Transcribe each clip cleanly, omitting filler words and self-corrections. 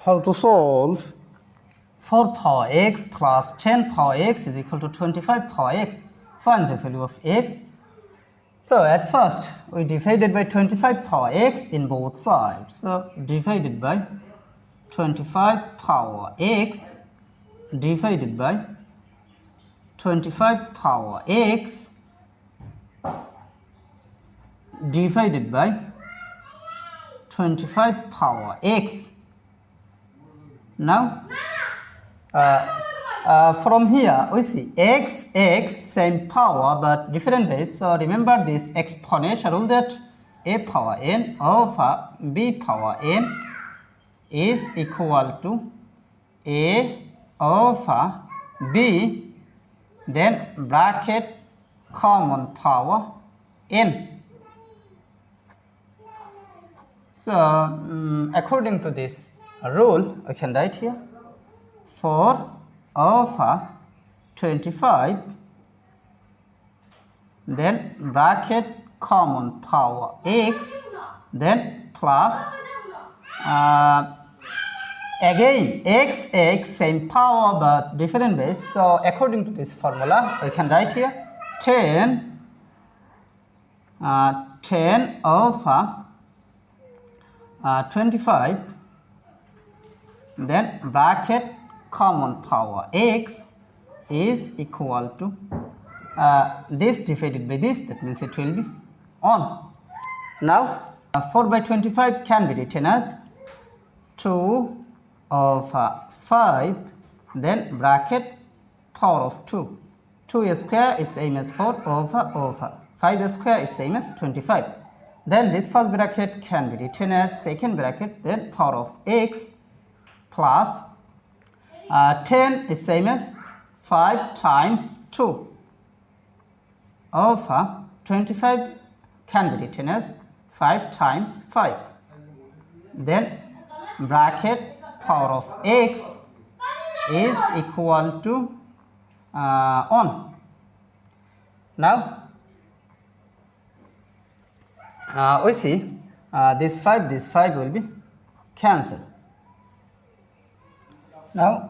How to solve 4 power x plus 10 power x is equal to 25 power x. Find the value of x. So at first we divided by 25 power x in both sides. So divided by 25 power x divided by 25 power x divided by 25 power x. Now from here we see x same power but different base. So remember this exponential rule that a power n over b power n is equal to a over b, then bracket common power n. So according to this rule, I can write here 4 over 25, then bracket common power x, then plus again x same power but different base. So according to this formula, I can write here 10 over 25, then bracket common power x is equal to this divided by this, that means it will be on. Now 4 by 25 can be written as 2 over 5, then bracket power of 2. 2 square is same as 4 over 5 square is same as 25. Then this first bracket can be written as second bracket, then power of x plus 10 is same as 5 times 2 over 25 can be written as 5 times 5. Then bracket power of x is equal to on. Now we see this 5 will be cancelled. Now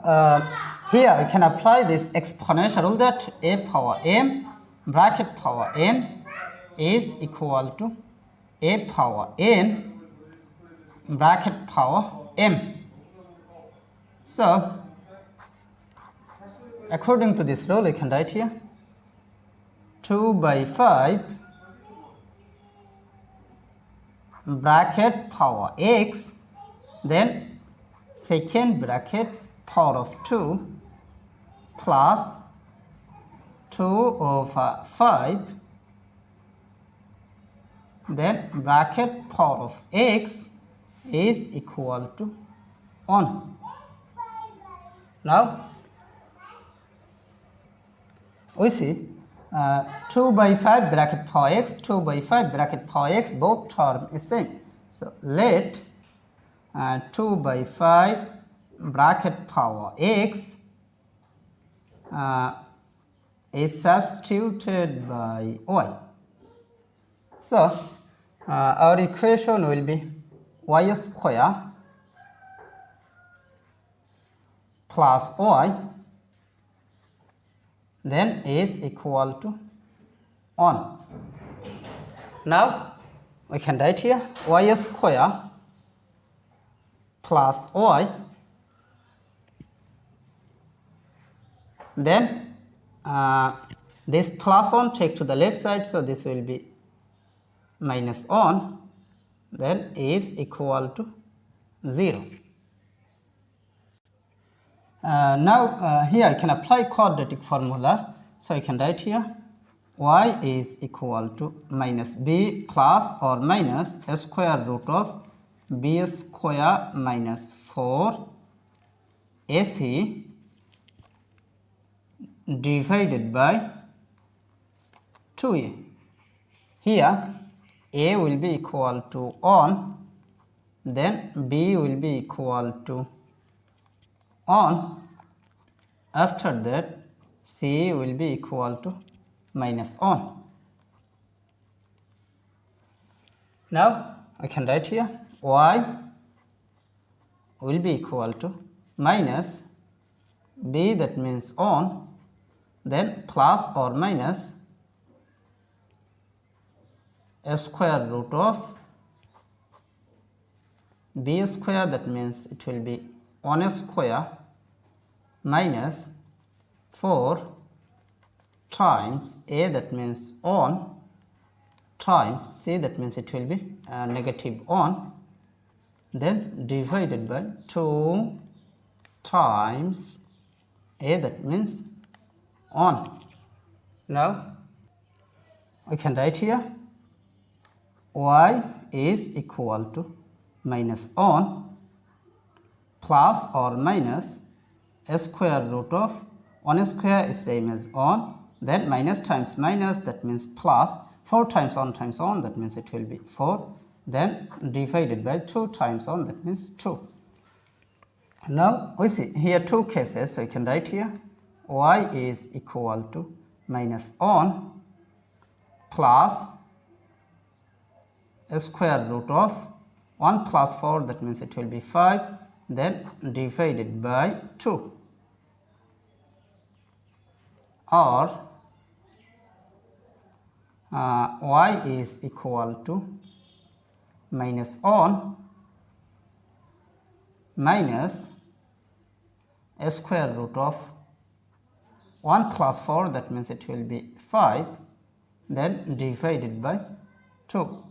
here I can apply this exponential rule that a power m bracket power n is equal to a power n bracket power m. So according to this rule I can write here 2 by 5 bracket power x, then second bracket power of 2 plus 2 over 5, then bracket power of x is equal to 1. Now we see 2 by 5 bracket power x, 2 by 5 bracket power x, both term is same. So let 2 by 5 bracket power x is substituted by y. So our equation will be y square plus y then is equal to 1. Now we can write here y square plus y, then this plus 1 take to the left side, so this will be minus 1, then is equal to 0. Now here I can apply quadratic formula, so I can write here y is equal to minus b plus or minus a square root of b square minus 4 ac divided by 2a. Here a will be equal to 1, then b will be equal to 1, after that c will be equal to minus 1. Now I can write here y will be equal to minus b, that means on, then plus or minus a square root of b square, that means it will be 1 square minus 4 times a, that means on, times c, that means it will be negative on, then divided by 2 times a, that means on. Now we can write here y is equal to minus on plus or minus a square root of 1 square is same as on, then minus times minus, that means plus, 4 times on, that means it will be 4, then divided by 2 times on, that means 2. Now we see here two cases, so you can write here y is equal to minus on plus a square root of 1 plus 4, that means it will be 5, then divided by 2, or y is equal to minus on minus a square root of 1 plus 4, that means it will be 5, then divided by 2.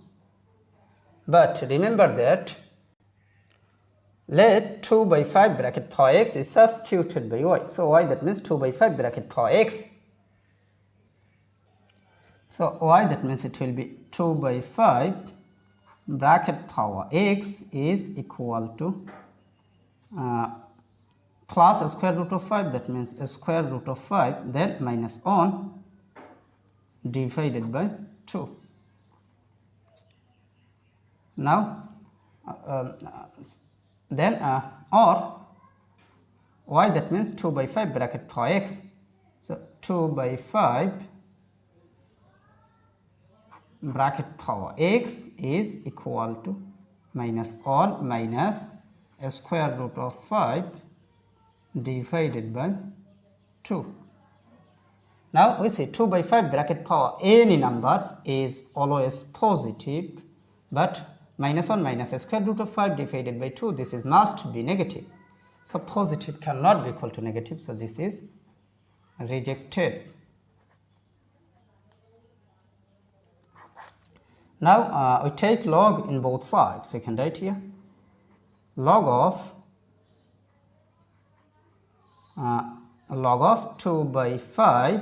But remember that let 2 by 5 bracket for x is substituted by y. So y, that means 2 by 5 bracket for x. So y, that means it will be 2 by 5 bracket power x is equal to plus a square root of 5, that means a square root of 5, then minus on divided by 2. Now then or y, that means 2 by 5 bracket for x. So 2 by 5 bracket power x is equal to minus on minus a square root of 5 divided by 2. Now we see 2 by 5 bracket power any number is always positive, but minus 1 minus a square root of 5 divided by 2, this is must be negative. So positive cannot be equal to negative, so this is rejected. Now we take log in both sides, so you can write here log of 2 by 5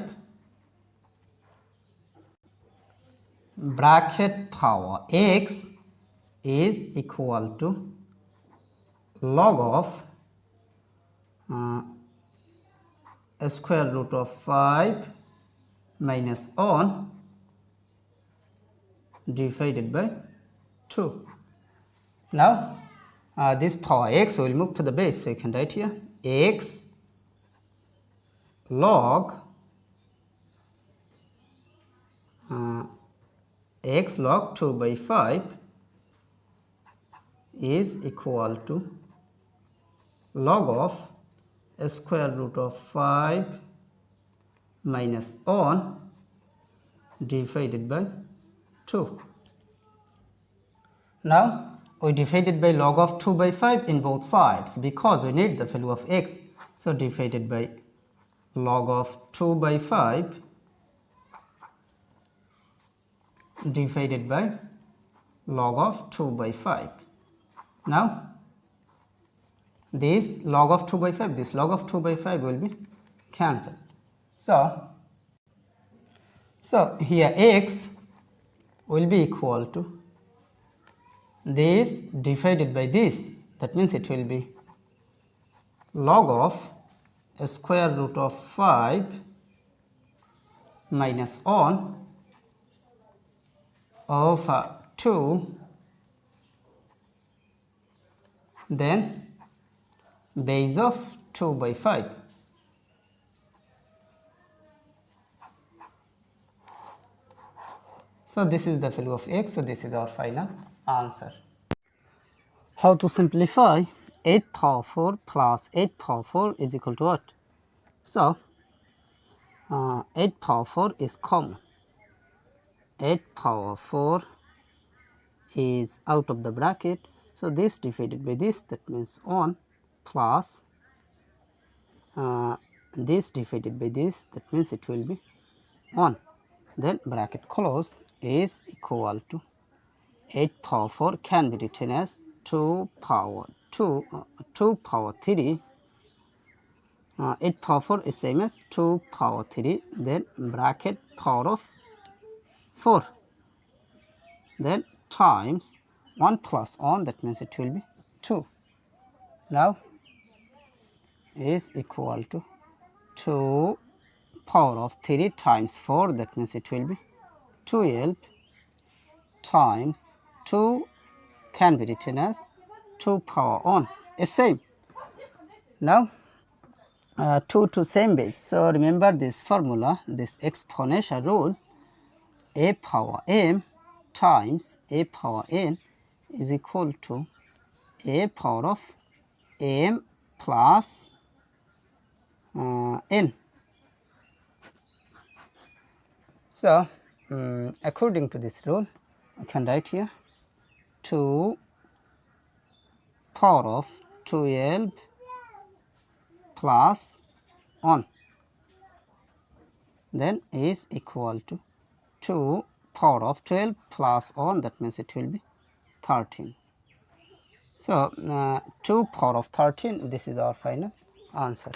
bracket power x is equal to log of a square root of 5 minus on divided by 2. Now this power x will move to the base, so you can write here x log x log 2 by 5 is equal to log of a square root of 5 minus on divided by 2. Now we divided by log of 2 by 5 in both sides because we need the value of x. So divided by log of 2 by 5 divided by log of 2 by 5. Now this log of 2 by 5, this log of 2 by 5 will be cancelled. So here x will be equal to this divided by this, that means it will be log of a square root of 5 minus on of 2, then base of 2 by 5. So this is the value of x, so this is our final answer. How to simplify 8 power 4 plus 8 power 4 is equal to what? So 8 power 4 is common. 8 power 4 is out of the bracket. So this divided by this, that means 1 plus this divided by this, that means it will be 1. Then bracket close is equal to 8 power 4 can be written as 2 power 3. 8 power 4 is same as 2 power 3, then bracket power of 4, then times 1 plus 1, that means it will be 2. Now is equal to 2 power of 3 times 4, that means it will be 12 times 2 can be written as 2 power 1 is same. Now 2 to same base. So remember this formula, this exponential rule, a power m times a power n is equal to a power of m plus n. So according to this rule, I can write here 2 power of 12 plus 1 then is equal to 2 power of 12 plus 1, that means it will be 13. So 2 power of 13, this is our final answer.